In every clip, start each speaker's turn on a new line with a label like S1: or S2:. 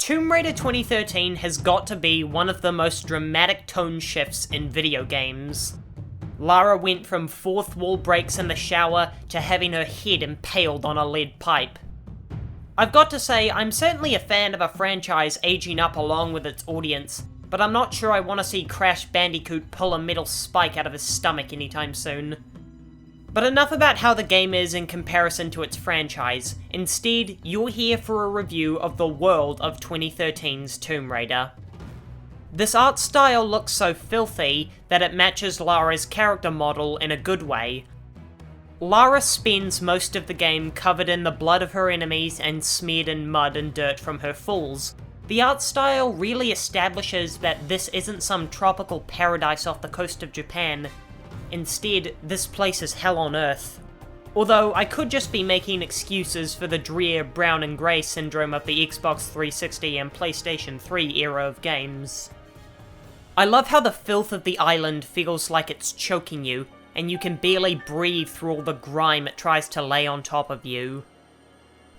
S1: Tomb Raider 2013 has got to be one of the most dramatic tone shifts in video games. Lara went from fourth wall breaks in the shower to having her head impaled on a lead pipe. I've got to say, I'm certainly a fan of a franchise aging up along with its audience, but I'm not sure I want to see Crash Bandicoot pull a metal spike out of his stomach anytime soon. But enough about how the game is in comparison to its franchise. Instead, you're here for a review of the world of 2013's Tomb Raider. This art style looks so filthy that it matches Lara's character model in a good way. Lara spends most of the game covered in the blood of her enemies and smeared in mud and dirt from her falls. The art style really establishes that this isn't some tropical paradise off the coast of Japan. Instead, this place is hell on earth. Although, I could just be making excuses for the drear brown and grey syndrome of the Xbox 360 and PlayStation 3 era of games. I love how the filth of the island feels like it's choking you, and you can barely breathe through all the grime it tries to lay on top of you.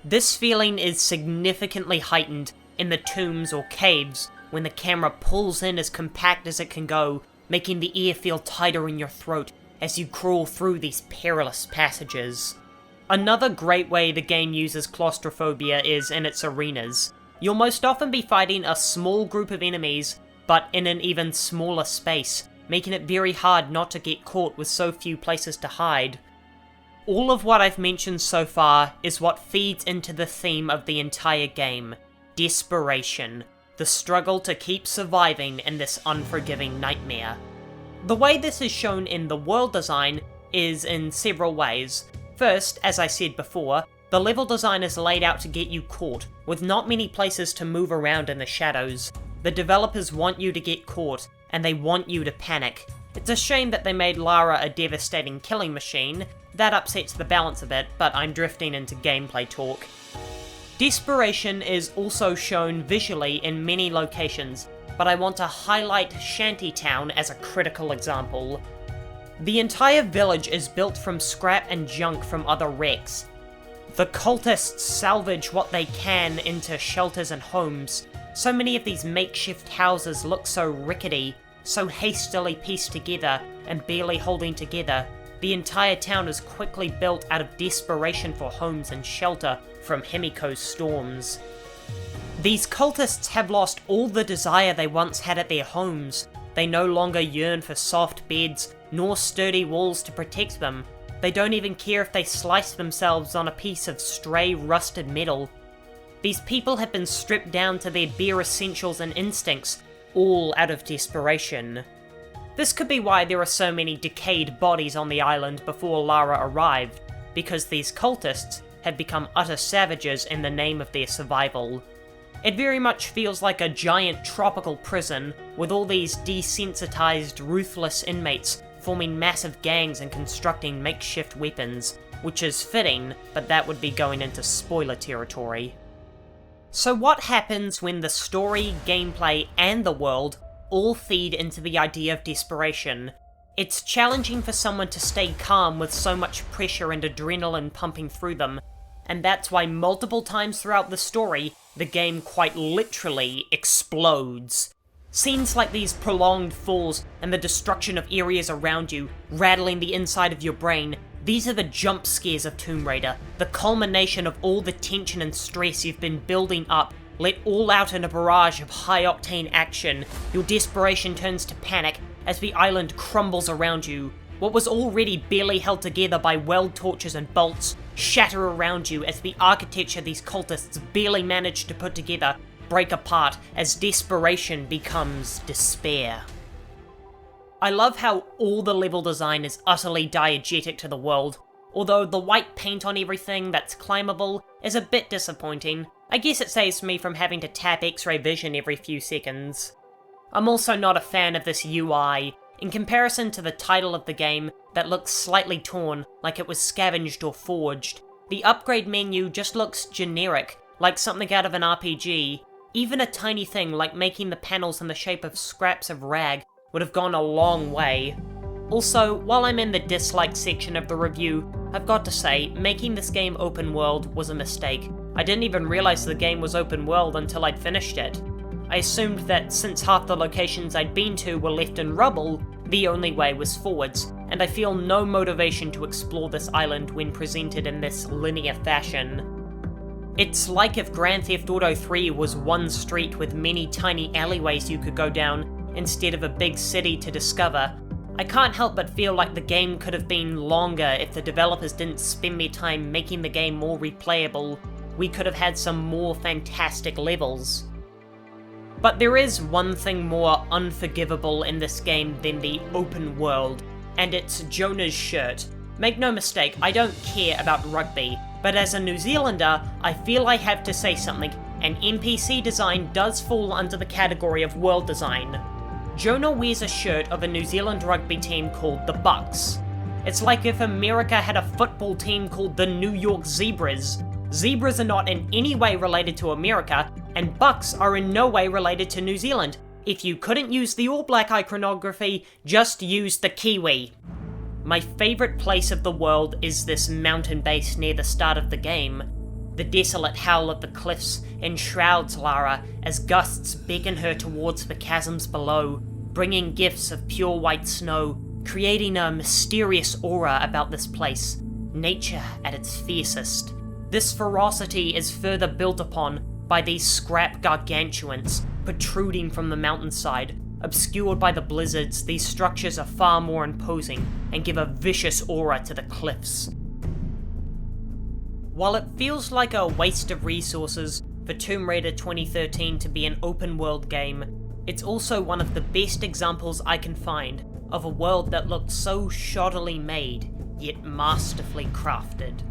S1: This feeling is significantly heightened in the tombs or caves when the camera pulls in as compact as it can go, making the air feel tighter in your throat as you crawl through these perilous passages. Another great way the game uses claustrophobia is in its arenas. You'll most often be fighting a small group of enemies, but in an even smaller space, making it very hard not to get caught with so few places to hide. All of what I've mentioned so far is what feeds into the theme of the entire game: desperation. The struggle to keep surviving in this unforgiving nightmare. The way this is shown in the world design is in several ways. First, as I said before, the level design is laid out to get you caught, with not many places to move around in the shadows. The developers want you to get caught, and they want you to panic. It's a shame that they made Lara a devastating killing machine. That upsets the balance a bit, but I'm drifting into gameplay talk. Desperation is also shown visually in many locations, but I want to highlight Shantytown as a critical example. The entire village is built from scrap and junk from other wrecks. The cultists salvage what they can into shelters and homes. So many of these makeshift houses look so rickety, so hastily pieced together and barely holding together. The entire town is quickly built out of desperation for homes and shelter from Himiko's storms. These cultists have lost all the desire they once had at their homes. They no longer yearn for soft beds, nor sturdy walls to protect them. They don't even care if they slice themselves on a piece of stray rusted metal. These people have been stripped down to their bare essentials and instincts, all out of desperation. This could be why there are so many decayed bodies on the island before Lara arrived, because these cultists had become utter savages in the name of their survival. It very much feels like a giant tropical prison, with all these desensitized, ruthless inmates forming massive gangs and constructing makeshift weapons, which is fitting, but that would be going into spoiler territory. So what happens when the story, gameplay, and the world all feed into the idea of desperation? It's challenging for someone to stay calm with so much pressure and adrenaline pumping through them, and that's why multiple times throughout the story, the game quite literally explodes. Scenes like these prolonged falls and the destruction of areas around you, rattling the inside of your brain, these are the jump scares of Tomb Raider, the culmination of all the tension and stress you've been building up, let all out in a barrage of high-octane action. Your desperation turns to panic as the island crumbles around you. What was already barely held together by weld torches and bolts shatter around you as the architecture these cultists barely managed to put together break apart as desperation becomes despair. I love how all the level design is utterly diegetic to the world, although the white paint on everything that's climbable is a bit disappointing. I guess it saves me from having to tap X-ray vision every few seconds. I'm also not a fan of this UI. In comparison to the title of the game, that looks slightly torn, like it was scavenged or forged, the upgrade menu just looks generic, like something out of an RPG. Even a tiny thing like making the panels in the shape of scraps of rag would have gone a long way. Also, while I'm in the dislike section of the review, I've got to say, making this game open world was a mistake. I didn't even realize the game was open world until I'd finished it. I assumed that since half the locations I'd been to were left in rubble, the only way was forwards, and I feel no motivation to explore this island when presented in this linear fashion. It's like if Grand Theft Auto 3 was one street with many tiny alleyways you could go down, instead of a big city to discover. I can't help but feel like the game could have been longer if the developers didn't spend their time making the game more replayable. We could have had some more fantastic levels. But there is one thing more unforgivable in this game than the open world, and it's Jonah's shirt. Make no mistake, I don't care about rugby, but as a New Zealander, I feel I have to say something, and NPC design does fall under the category of world design. Jonah wears a shirt of a New Zealand rugby team called the Bucks. It's like if America had a football team called the New York Zebras. Zebras are not in any way related to America, and Bucks are in no way related to New Zealand. If you couldn't use the All Black iconography, just use the Kiwi. My favourite place of the world is this mountain base near the start of the game. The desolate howl of the cliffs enshrouds Lara as gusts beckon her towards the chasms below, bringing gifts of pure white snow, creating a mysterious aura about this place, nature at its fiercest. This ferocity is further built upon by these scrap gargantuans protruding from the mountainside. Obscured by the blizzards, these structures are far more imposing and give a vicious aura to the cliffs. While it feels like a waste of resources for Tomb Raider 2013 to be an open world game, it's also one of the best examples I can find of a world that looked so shoddily made, yet masterfully crafted.